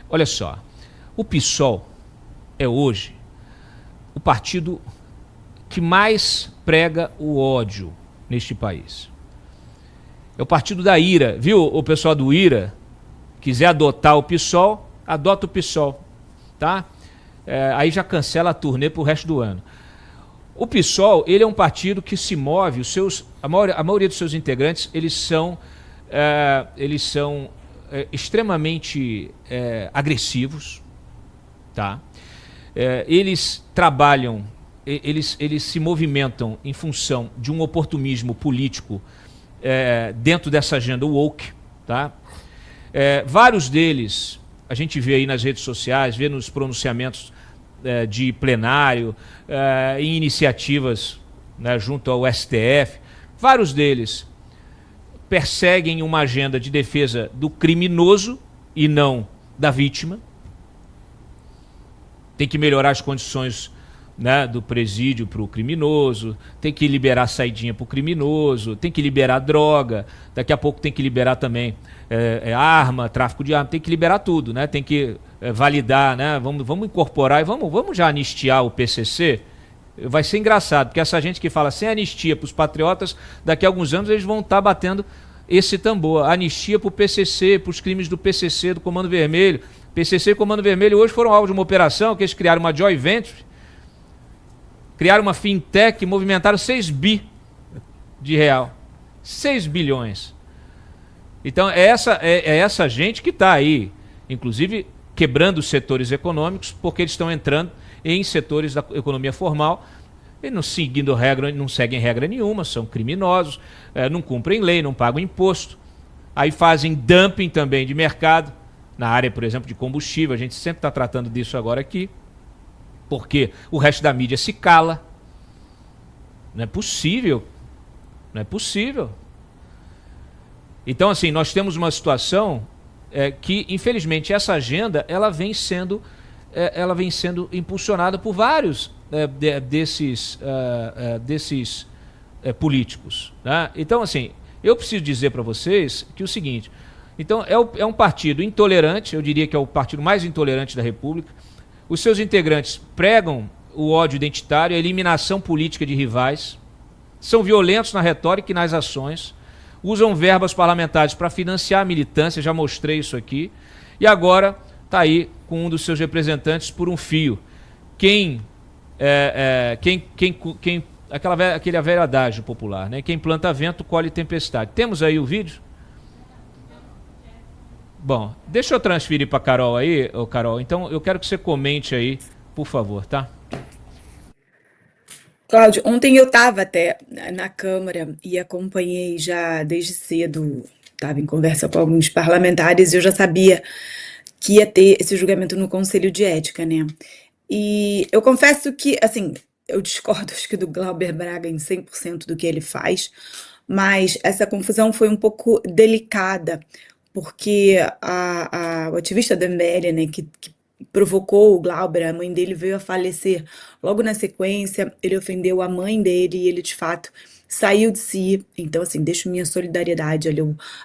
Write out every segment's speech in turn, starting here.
Olha só, o PSOL é hoje o partido que mais prega o ódio neste país. É o partido da ira, viu? O pessoal do IRA quiser adotar o PSOL, adota o PSOL, tá? Aí já cancela a turnê pro resto do ano. O PSOL, ele é um partido que se move, a maioria dos seus integrantes, eles são extremamente agressivos, tá? Eles trabalham, eles se movimentam em função de um oportunismo político dentro dessa agenda woke, tá? Vários deles, a gente vê aí nas redes sociais, vê nos pronunciamentos de plenário, em iniciativas, né, junto ao STF, vários deles perseguem uma agenda de defesa do criminoso e não da vítima. Tem que melhorar as condições, né, do presídio para o criminoso, tem que liberar saidinha para o criminoso, tem que liberar droga, daqui a pouco tem que liberar também arma, tráfico de arma, tem que liberar tudo, né? Tem que validar, né? Vamos incorporar e vamos já anistiar o PCC. Vai ser engraçado, porque essa gente que fala sem anistia para os patriotas, daqui a alguns anos eles vão estar batendo esse tambor. Anistia para o PCC, para os crimes do PCC, do Comando Vermelho. PCC e Comando Vermelho hoje foram alvo de uma operação que eles criaram uma joint venture, criaram uma fintech e movimentaram 6 bi de real. 6 bilhões. Então é essa gente que está aí, inclusive quebrando os setores econômicos, porque eles estão entrando em setores da economia formal e não seguindo regra, não seguem regra nenhuma, são criminosos, não cumprem lei, não pagam imposto. Aí fazem dumping também de mercado, na área, por exemplo, de combustível. A gente sempre está tratando disso agora aqui, porque o resto da mídia se cala. Não é possível. Não é possível. Então, assim, nós temos uma situação que, infelizmente, essa agenda ela vem sendo impulsionada por vários desses políticos, né? Então, assim, eu preciso dizer para vocês que o seguinte, então é um partido intolerante, eu diria que é o partido mais intolerante da República. Os seus integrantes pregam o ódio identitário, a eliminação política de rivais, são violentos na retórica e nas ações, usam verbas parlamentares para financiar a militância, já mostrei isso aqui, e agora está aí com um dos seus representantes por um fio. Aquele velho adágio popular, né? Quem planta vento, colhe tempestade. Temos aí o vídeo? Bom, deixa eu transferir para Carol aí, Carol. Então eu quero que você comente aí, por favor, tá? Cláudio, ontem eu estava até na Câmara e acompanhei já desde cedo, estava em conversa com alguns parlamentares e eu já sabia que ia ter esse julgamento no Conselho de Ética, né? E eu confesso que, assim, eu discordo, acho que do Glauber Braga em 100% do que ele faz, mas essa confusão foi um pouco delicada, porque o ativista da MBL, né, que provocou o Glauber, a mãe dele veio a falecer logo na sequência, ele ofendeu a mãe dele e ele, de fato, saiu de si. Então, assim, deixo minha solidariedade ali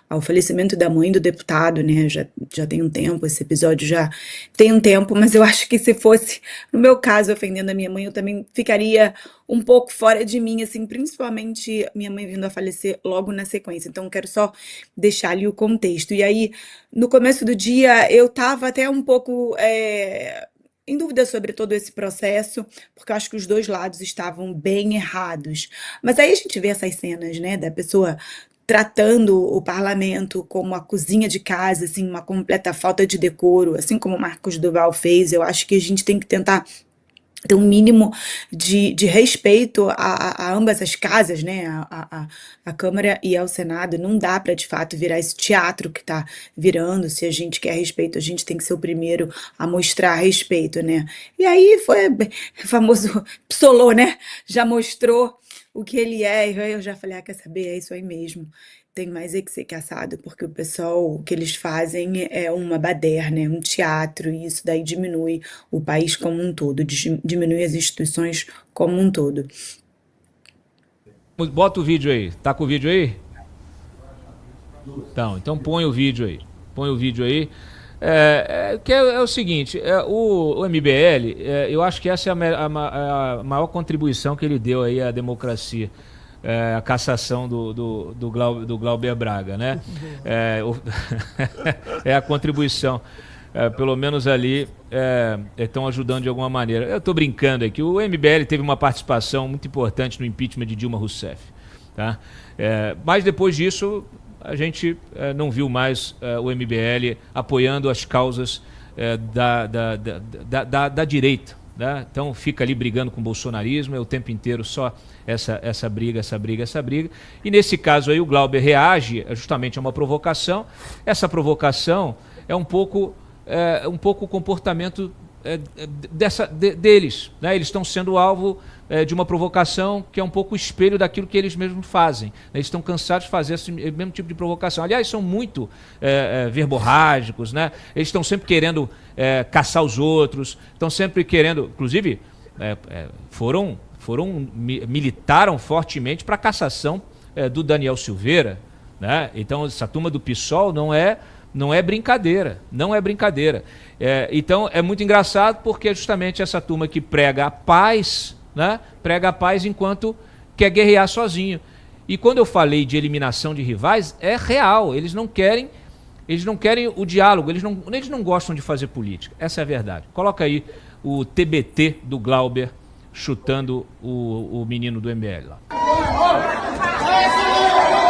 ao falecimento da mãe do deputado, né? Já tem um tempo, esse episódio já tem um tempo, mas eu acho que se fosse, no meu caso, ofendendo a minha mãe, eu também ficaria um pouco fora de mim, assim, principalmente minha mãe vindo a falecer logo na sequência. Então, quero só deixar ali o contexto. E aí, no começo do dia, eu tava até um pouco em dúvida sobre todo esse processo, porque eu acho que os dois lados estavam bem errados. Mas aí a gente vê essas cenas, né, da pessoa tratando o parlamento como a cozinha de casa, assim, uma completa falta de decoro, assim como o Marcos Duval fez. Eu acho que a gente tem que tentar ter um mínimo de respeito a ambas as casas, né, a Câmara e ao Senado. Não dá para, de fato, virar esse teatro que está virando. Se a gente quer respeito, a gente tem que ser o primeiro a mostrar respeito, né. E aí foi o famoso psolou, né, já mostrou o que ele é, e eu já falei, quer saber, é isso aí mesmo. Tem mais é que ser caçado, porque o pessoal, o que eles fazem é uma baderna, um teatro, e isso daí diminui o país como um todo, diminui as instituições como um todo. Bota o vídeo aí. Tá com o vídeo aí? Então põe o vídeo aí. Põe o vídeo aí. Que é o seguinte, o MBL, eu acho que essa é a maior contribuição que ele deu aí à democracia, a cassação do Glauber Braga, né? É a contribuição. Pelo menos ali estão ajudando de alguma maneira. Eu estou brincando aqui, o MBL teve uma participação muito importante no impeachment de Dilma Rousseff, tá? Mas depois disso a gente não viu mais o MBL apoiando as causas da direita, né? Então fica ali brigando com o bolsonarismo, o tempo inteiro só essa briga. E nesse caso aí o Glauber reage justamente a uma provocação. Essa provocação é um pouco o comportamento deles, né? Eles estão sendo alvo de uma provocação que é um pouco o espelho daquilo que eles mesmos fazem, né? Eles estão cansados de fazer esse mesmo tipo de provocação. Aliás, são muito verborrágicos, né? Eles estão sempre querendo caçar os outros, estão sempre querendo, inclusive militaram fortemente para a cassação do Daniel Silveira, né? Então essa turma do PSOL não é brincadeira, então é muito engraçado porque é justamente essa turma que prega a paz, né? Prega a paz enquanto quer guerrear sozinho. E quando eu falei de eliminação de rivais, é real, eles não querem o diálogo, eles não gostam de fazer política, essa é a verdade. Coloca aí o TBT do Glauber chutando o menino do MBL lá.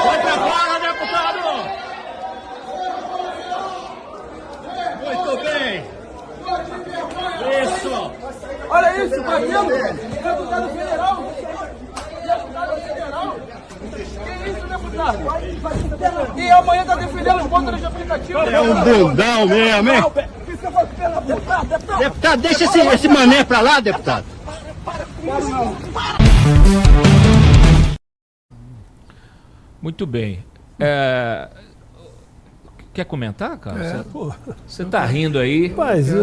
Vai pra fora, deputado! Muito bem! Isso! Olha isso, batendo! Deputado federal! Deputado federal! Que isso, deputado? E amanhã tá defendendo os motoristas de aplicativo. É um bundão mesmo, hein? Deputado, deixa esse mané pra lá, deputado! Muito bem. Quer comentar, cara? Você tá rindo aí.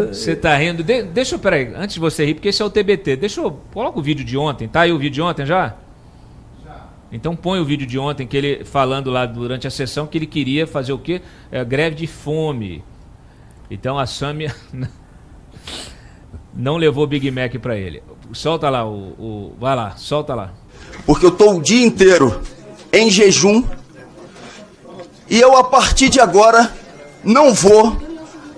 Você tá rindo. Deixa eu, peraí, antes de você rir, porque esse é o TBT. Coloca o vídeo de ontem. Tá aí o vídeo de ontem já? Já. Então põe o vídeo de ontem, que ele falando lá durante a sessão que ele queria fazer o quê? Greve de fome. Então a Sâmia não levou Big Mac pra ele. Solta lá vai lá, solta lá. Porque eu tô o dia inteiro em jejum e eu, a partir de agora, não vou,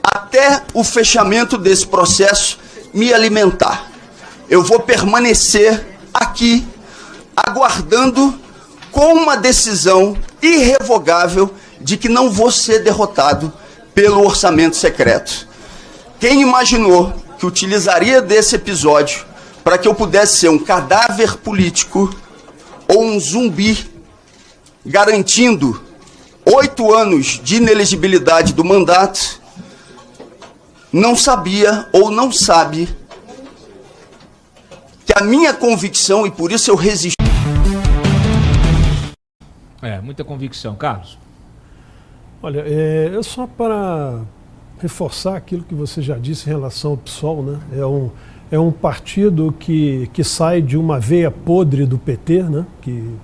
até o fechamento desse processo, me alimentar. Eu vou permanecer aqui, aguardando com uma decisão irrevogável de que não vou ser derrotado pelo orçamento secreto. Quem imaginou que utilizaria desse episódio para que eu pudesse ser um cadáver político ou um zumbi, garantindo 8 anos de inelegibilidade do mandato, não sabia ou não sabe que a minha convicção, e por isso eu resisti... Muita convicção. Carlos? Olha, eu só para reforçar aquilo que você já disse em relação ao PSOL, né? É um partido que sai de uma veia podre do PT, né? Que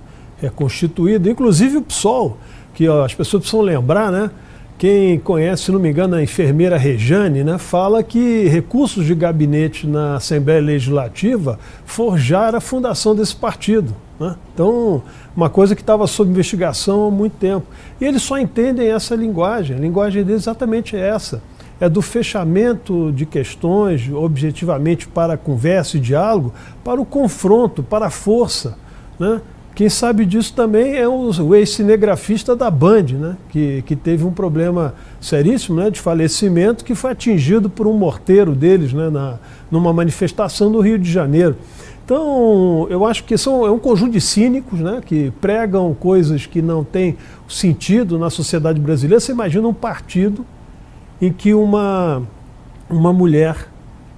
é constituído, inclusive o PSOL, que as pessoas precisam lembrar, né? Quem conhece, se não me engano, a enfermeira Rejane, né, fala que recursos de gabinete na Assembleia Legislativa forjaram a fundação desse partido, né? Então, uma coisa que estava sob investigação há muito tempo. E eles só entendem essa linguagem, a linguagem deles exatamente é essa. É do fechamento de questões, objetivamente para a conversa e diálogo, para o confronto, para a força, né? Quem sabe disso também é o ex-cinegrafista da Band, né? Que teve um problema seríssimo, né, de falecimento, que foi atingido por um morteiro deles, né, numa manifestação do Rio de Janeiro. Então, eu acho que é um conjunto de cínicos, né, que pregam coisas que não têm sentido na sociedade brasileira. Você imagina um partido em que uma mulher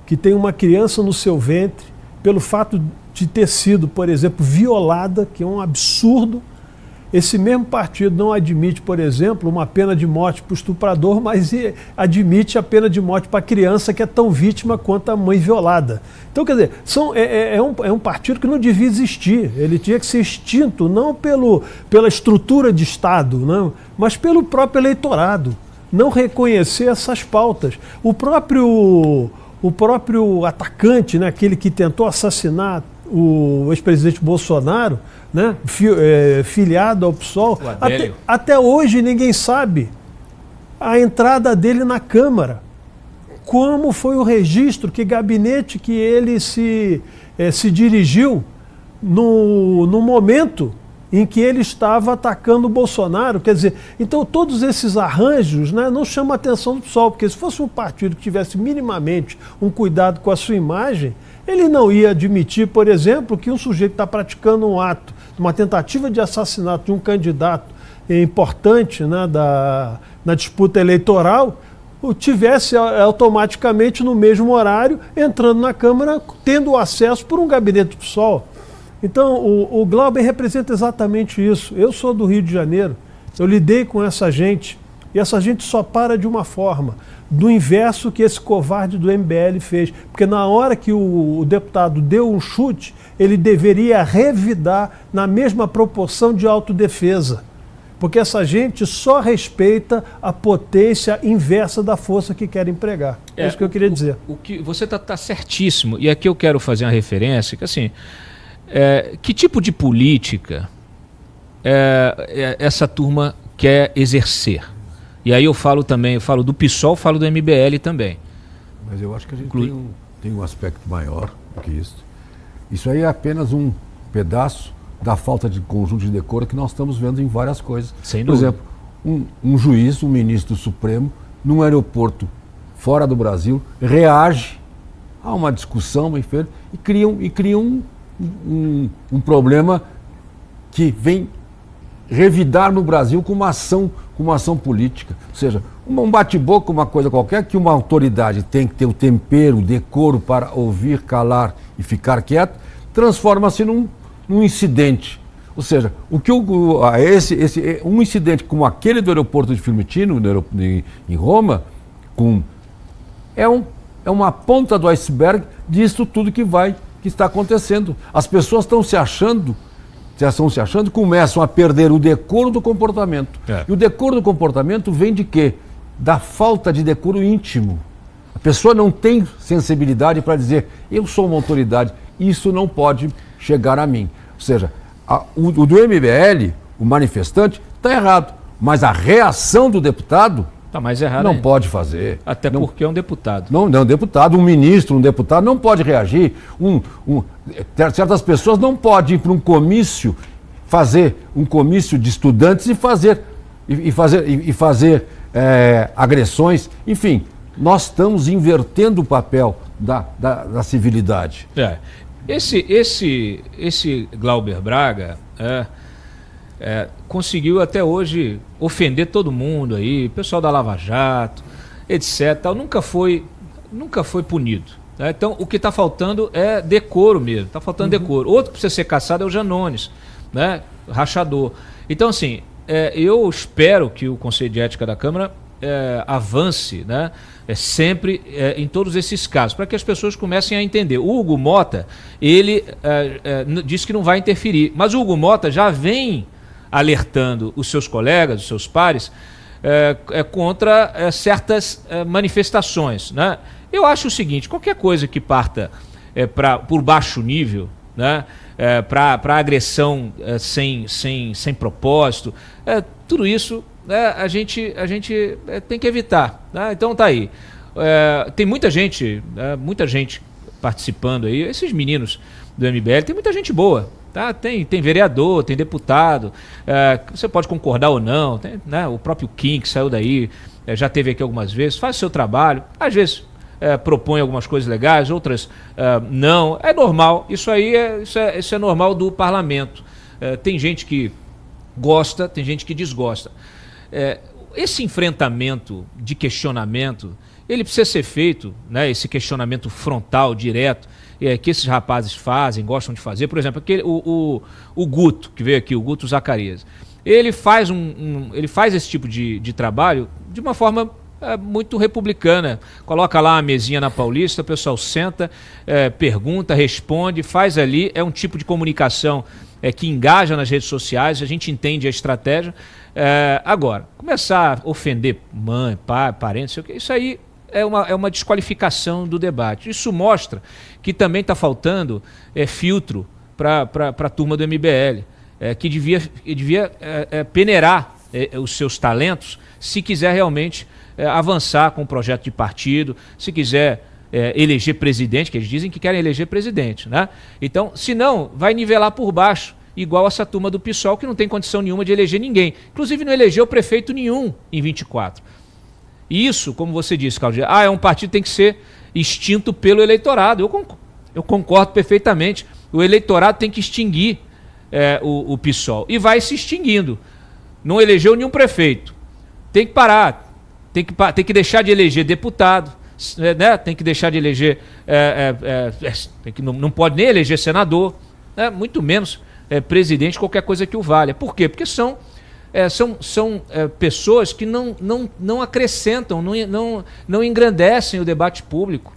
que tem uma criança no seu ventre, pelo fato de ter sido, por exemplo, violada, que é um absurdo, esse mesmo partido não admite, por exemplo, uma pena de morte para o estuprador, mas admite a pena de morte para a criança que é tão vítima quanto a mãe violada. Então, quer dizer, é um partido que não devia existir, ele tinha que ser extinto, não pela estrutura de Estado, não, mas pelo próprio eleitorado. não reconhecer essas pautas. O próprio atacante, né, aquele que tentou assassinar o ex-presidente Bolsonaro, né, filiado ao PSOL, até hoje ninguém sabe a entrada dele na Câmara. Como foi o registro, que gabinete que ele se dirigiu no momento em que ele estava atacando o Bolsonaro. Quer dizer, então todos esses arranjos, né, não chamam a atenção do PSOL, porque se fosse um partido que tivesse minimamente um cuidado com a sua imagem, ele não ia admitir, por exemplo, que um sujeito está praticando um ato, uma tentativa de assassinato de um candidato importante, né, na disputa eleitoral, tivesse automaticamente no mesmo horário entrando na Câmara, tendo acesso por um gabinete do PSOL. Então o Glauber representa exatamente isso. Eu sou do Rio de Janeiro, eu lidei com essa gente, e essa gente só para de uma forma, do inverso que esse covarde do MBL fez, porque na hora que o deputado deu um chute, ele deveria revidar na mesma proporção de autodefesa. Porque essa gente só respeita a potência inversa da força que quer empregar. É isso que eu queria dizer. O que você está certíssimo. E aqui eu quero fazer uma referência, que assim, que tipo de política essa turma quer exercer? E aí eu falo do PSOL, falo do MBL também. Mas eu acho que a gente tem um aspecto maior do que isso. Isso aí é apenas um pedaço da falta de conjunto de decoro que nós estamos vendo em várias coisas. Sem Por dúvida. exemplo, um juiz, um ministro do Supremo, num aeroporto fora do Brasil, reage a uma discussão e cria um problema que vem revidar no Brasil com uma ação política. Ou seja, um bate-boca, uma coisa qualquer, que uma autoridade tem que ter o tempero, o decoro para ouvir, calar e ficar quieto, transforma-se num incidente. Ou seja, um incidente como aquele do aeroporto de Fiumicino, em Roma, é uma ponta do iceberg disso tudo que está acontecendo. As pessoas estão se achando, começam a perder o decoro do comportamento. E o decoro do comportamento vem de quê? Da falta de decoro íntimo. A pessoa não tem sensibilidade para dizer, eu sou uma autoridade, isso não pode chegar a mim. Ou seja, o do MBL, o manifestante, está errado, mas a reação do deputado está mais errado não ainda. Pode fazer. Até porque é um deputado. Não, um deputado, um ministro, um deputado não pode reagir. Certas pessoas não podem ir para um comício, fazer um comício de estudantes e fazer agressões. Enfim, nós estamos invertendo o papel da civilidade. Esse Glauber Braga conseguiu até hoje ofender todo mundo aí, pessoal da Lava Jato, etc. Nunca foi punido. Né? Então o que está faltando é decoro mesmo, está faltando decoro. Outro que precisa ser caçado é o Janones, né? Rachador. Então assim, eu espero que o Conselho de Ética da Câmara avance, né? Sempre em todos esses casos, para que as pessoas comecem a entender. O Hugo Mota, ele disse que não vai interferir, mas o Hugo Mota já vem alertando os seus colegas, os seus pares, contra certas manifestações. Né? Eu acho o seguinte, qualquer coisa que parta por baixo nível, né? Para agressão sem propósito, tudo isso a gente tem que evitar. Né? Então tá aí. Tem muita gente participando aí. Esses meninos do MBL, tem muita gente boa. Tá? Tem vereador, tem deputado. Você pode concordar ou não. Tem, né? O próprio Kim, que saiu daí, já esteve aqui algumas vezes, faz o seu trabalho. Às vezes propõe algumas coisas legais, outras não. É normal. Isso aí isso é normal do parlamento. Tem gente que gosta, tem gente que desgosta. Esse enfrentamento de questionamento, ele precisa ser feito, né, esse questionamento frontal, direto, que esses rapazes fazem, gostam de fazer. Por exemplo, o Guto, que veio aqui, o Guto Zacarias, ele faz esse tipo de trabalho de uma forma muito republicana. Coloca lá uma mesinha na Paulista, o pessoal senta, pergunta, responde, faz ali, é um tipo de comunicação que engaja nas redes sociais, a gente entende a estratégia. Agora, começar a ofender mãe, pai, parentes, isso aí é uma desqualificação do debate. Isso mostra que também está faltando filtro para a turma do MBL, que devia peneirar os seus talentos se quiser realmente avançar com o projeto de partido, se quiser eleger presidente, que eles dizem que querem eleger presidente, né? Então, se não, vai nivelar por baixo, igual essa turma do PSOL, que não tem condição nenhuma de eleger ninguém. Inclusive não elegeu prefeito nenhum em 24. Isso, como você disse, Claudia, é um partido que tem que ser extinto pelo eleitorado. Eu concordo perfeitamente. O eleitorado tem que extinguir o PSOL. E vai se extinguindo. Não elegeu nenhum prefeito. Tem que parar. Tem que deixar de eleger deputado. Né? Tem que deixar de eleger... não pode nem eleger senador. Né? Muito menos presidente, qualquer coisa que o valha. Por quê? Porque são pessoas que não acrescentam, não engrandecem o debate público.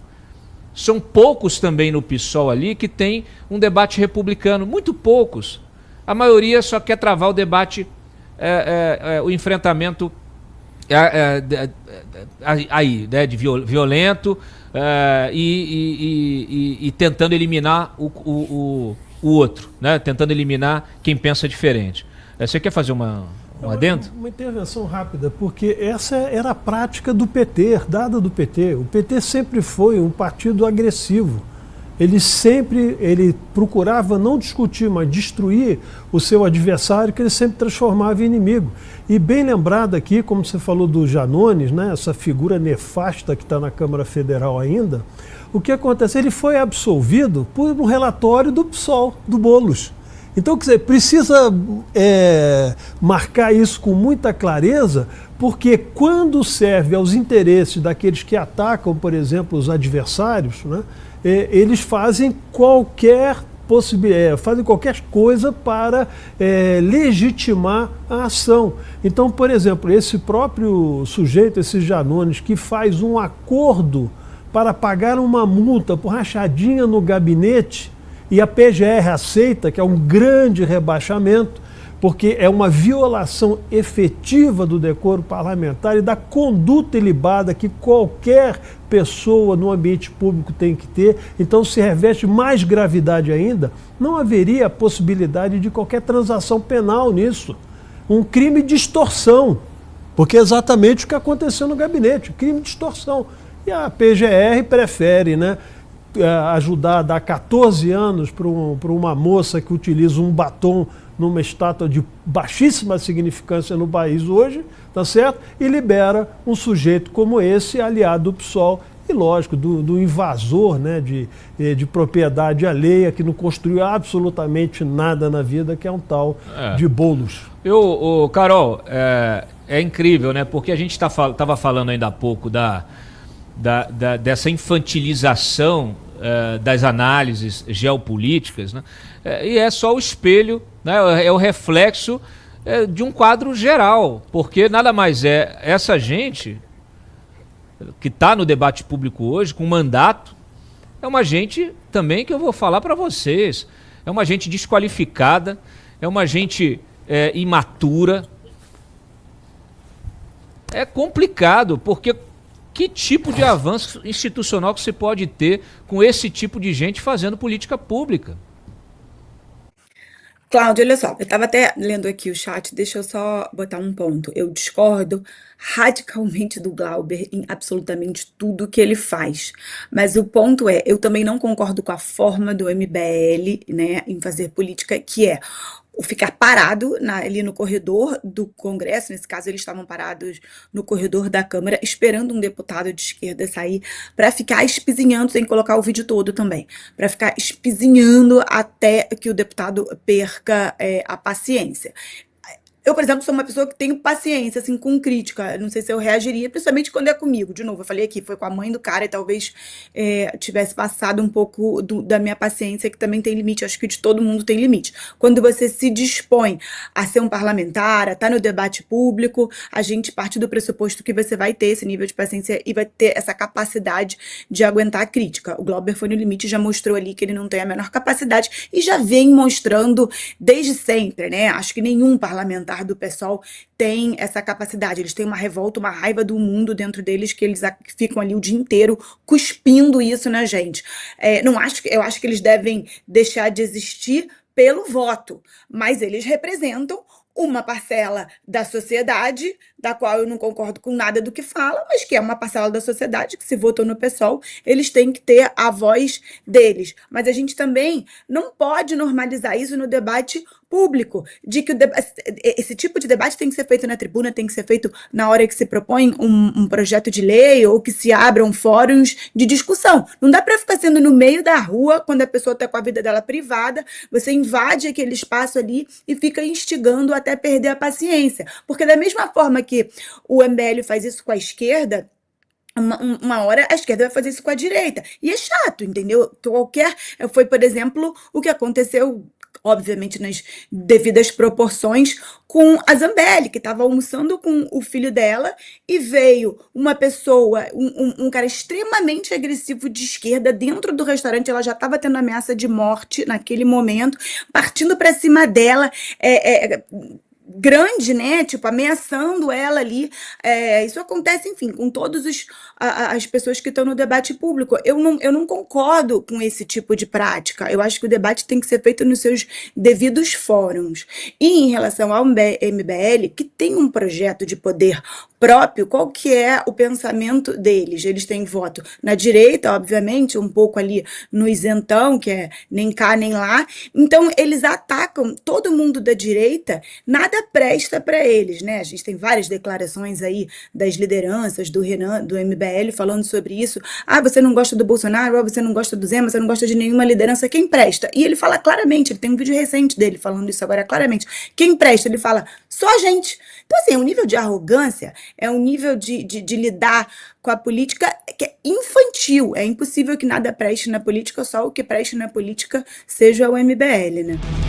São poucos também no PSOL ali que tem um debate republicano, muito poucos. A maioria só quer travar o debate, o enfrentamento aí, né, de violento e tentando eliminar o outro, né, tentando eliminar quem pensa diferente. Você quer fazer um adendo? Uma intervenção rápida, porque essa era a prática do PT, herdada do PT. O PT sempre foi um partido agressivo. Ele procurava não discutir, mas destruir o seu adversário, que ele sempre transformava em inimigo. E bem lembrado aqui, como você falou do Janones, né, essa figura nefasta que está na Câmara Federal ainda, o que acontece? Ele foi absolvido por um relatório do PSOL, do Boulos. Então, quer dizer, precisa marcar isso com muita clareza, porque quando serve aos interesses daqueles que atacam, por exemplo, os adversários, né, eles fazem qualquer coisa para legitimar a ação. Então, por exemplo, esse próprio sujeito, esse Janones, que faz um acordo para pagar uma multa por rachadinha no gabinete, e a PGR aceita, que é um grande rebaixamento, porque é uma violação efetiva do decoro parlamentar e da conduta ilibada que qualquer pessoa no ambiente público tem que ter. Então, se reveste mais gravidade ainda, não haveria possibilidade de qualquer transação penal nisso. Um crime de extorsão, porque é exatamente o que aconteceu no gabinete, crime de extorsão. E a PGR prefere, né, ajudar a dar 14 anos para uma moça que utiliza um batom numa estátua de baixíssima significância no país hoje, tá certo? E libera um sujeito como esse, aliado do PSOL, e lógico, do invasor, né, de propriedade alheia, que não construiu absolutamente nada na vida, que é um tal de Boulos. Carol, é incrível, né? Porque a gente estava falando ainda há pouco dessa infantilização das análises geopolíticas, né? E é só o espelho, né? É o reflexo de um quadro geral, porque nada mais essa gente que está no debate público hoje, com mandato, é uma gente também que eu vou falar para vocês, é uma gente desqualificada, é uma gente imatura. É complicado, porque que tipo de avanço institucional que você pode ter com esse tipo de gente fazendo política pública? Cláudio, olha só, eu estava até lendo aqui o chat, deixa eu só botar um ponto. Eu discordo radicalmente do Glauber em absolutamente tudo que ele faz. Mas o ponto eu também não concordo com a forma do MBL, né, em fazer política, que é o ficar parado ali no corredor do Congresso. Nesse caso, eles estavam parados no corredor da Câmara, esperando um deputado de esquerda sair, para ficar espizinhando, sem colocar o vídeo todo também, para ficar espizinhando até que o deputado perca a paciência. Eu, por exemplo, sou uma pessoa que tenho paciência, assim, com crítica. Eu não sei se eu reagiria, principalmente quando é comigo. De novo, eu falei aqui, foi com a mãe do cara e talvez tivesse passado um pouco da minha paciência, que também tem limite. Acho que de todo mundo tem limite. Quando você se dispõe a ser um parlamentar, a estar no debate público, a gente parte do pressuposto que você vai ter esse nível de paciência e vai ter essa capacidade de aguentar a crítica. O Glauber foi no limite, já mostrou ali que ele não tem a menor capacidade e já vem mostrando desde sempre, né? Acho que nenhum parlamentar do PSOL tem essa capacidade. Eles têm uma revolta, uma raiva do mundo dentro deles, que eles ficam ali o dia inteiro cuspindo isso na gente. Eu acho que eles devem deixar de existir pelo voto, mas eles representam uma parcela da sociedade, da qual eu não concordo com nada do que fala, mas que é uma parcela da sociedade que, se votou no PSOL, eles têm que ter a voz deles. Mas a gente também não pode normalizar isso no debate público, de que esse tipo de debate tem que ser feito na tribuna, tem que ser feito na hora que se propõe um projeto de lei ou que se abram fóruns de discussão. Não dá para ficar sendo no meio da rua, quando a pessoa está com a vida dela privada, você invade aquele espaço ali e fica instigando até perder a paciência. Porque da mesma forma que o MBL faz isso com a esquerda, uma hora a esquerda vai fazer isso com a direita. E é chato, entendeu? Foi, por exemplo, o que aconteceu, obviamente nas devidas proporções, com a Zambelli, que estava almoçando com o filho dela e veio uma pessoa, um cara extremamente agressivo de esquerda dentro do restaurante. Ela já estava tendo ameaça de morte naquele momento, partindo para cima dela, grande, né? Tipo, ameaçando ela ali. Isso acontece, enfim, com todas as pessoas que estão no debate público. Eu não concordo com esse tipo de prática. Eu acho que o debate tem que ser feito nos seus devidos fóruns. E em relação ao MBL, que tem um projeto de poder próprio, qual que é o pensamento deles? Eles têm voto na direita, obviamente, um pouco ali no isentão, que é nem cá nem lá. Então, eles atacam todo mundo da direita, nada presta para eles, né? A gente tem várias declarações aí das lideranças do Renan, do MBL, falando sobre isso. Você não gosta do Bolsonaro, você não gosta do Zema, você não gosta de nenhuma liderança, quem presta? E ele fala claramente, ele tem um vídeo recente dele falando isso agora claramente. Quem presta? Ele fala, só a gente. Então, assim, é um nível de arrogância, é um nível de lidar com a política que é infantil. É impossível que nada preste na política, só o que preste na política seja o MBL, né?